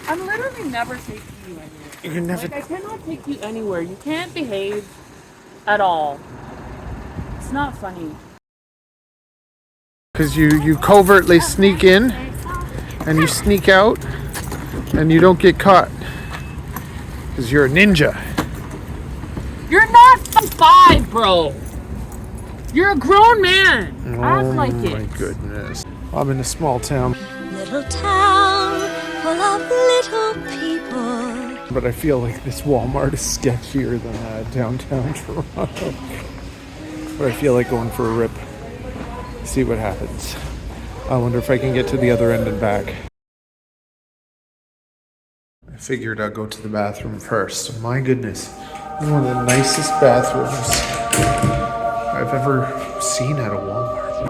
I'm literally never taking you anywhere. You're never. Like, I cannot take you anywhere. You can't behave at all. It's not funny. Because you covertly sneak in and you sneak out and you don't get caught. Because you're a ninja. You're not 5, bro. You're a grown man. Act like it. Oh my goodness. I'm in a small town. Little town full of little people. But I feel like this Walmart is sketchier than downtown Toronto. But I feel like going for a rip. See what happens. I wonder if I can get to the other end and back. I figured I'd go to the bathroom first. My goodness. One of the nicest bathrooms I've ever seen at a Walmart.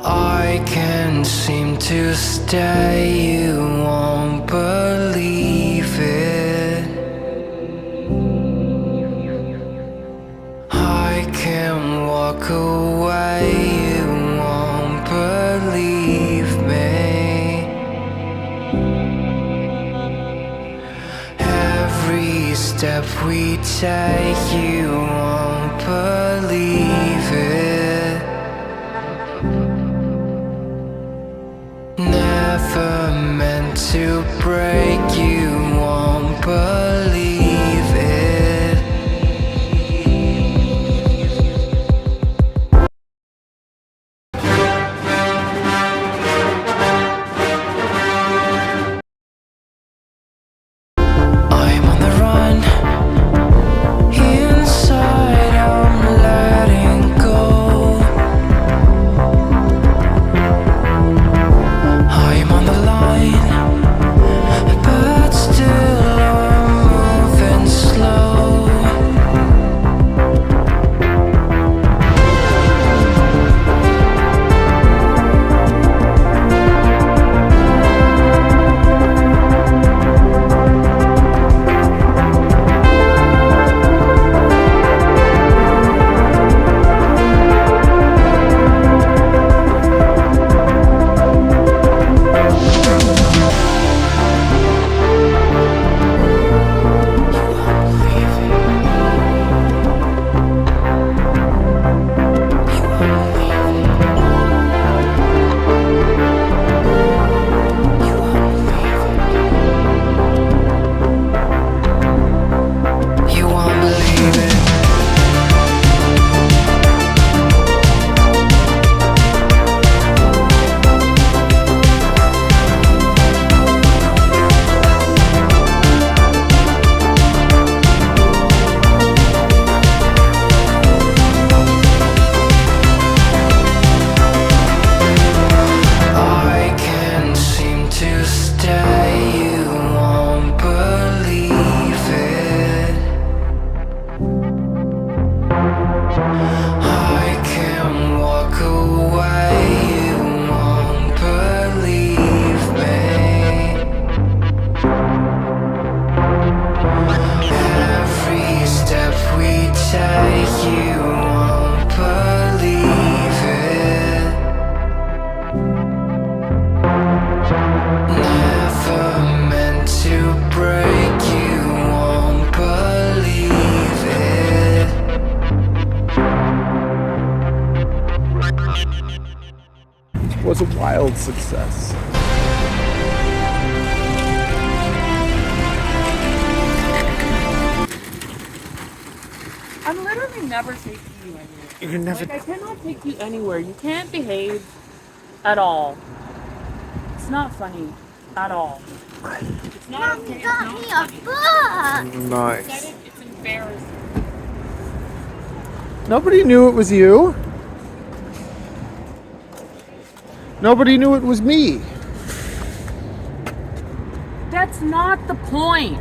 I can't seem to stay, you won't believe it. I can't walk away, you won't believe me. Every step we take, you won't believe it. Never meant to break, you won't believe it. I'm on the run. Inside I'm letting go. I'm on the line, but still I'm moving slow. You won't believe it. I can't seem to stay, you won't believe it. I can't walk away, you won't believe me. Every step we take, you won't believe it. Never meant to break, you won't believe it. Was a wild success. I'm literally never taking you anywhere. You're never. Like, I cannot take you anywhere. You can't behave at all. It's not funny at all. It's not okay. It's Got not me funny. a book. Nice. It's embarrassing. Nobody knew it was you. Nobody knew it was me. That's not the point.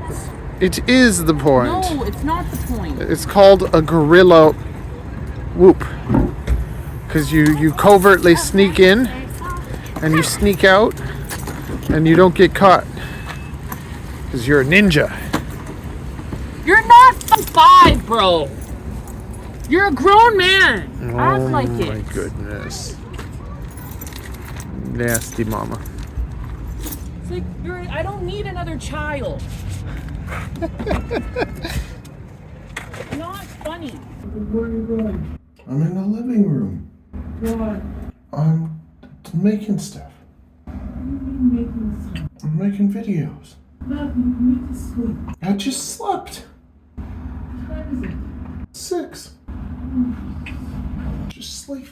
It is the point. No, it's not the point. It's called a guerrilla whoop. Because you covertly sneak in and you sneak out and you don't get caught. Because you're a ninja. You're not 5, bro. You're a grown man. Act like Oh it. my goodness. Nasty mama. It's like, I don't need another child. Not funny. Where are you going? I'm in the living room. Why? I'm making stuff. What do you mean making stuff? I'm making videos. Nothing. You need to sleep. I just slept. What time is it? 6. Just sleep.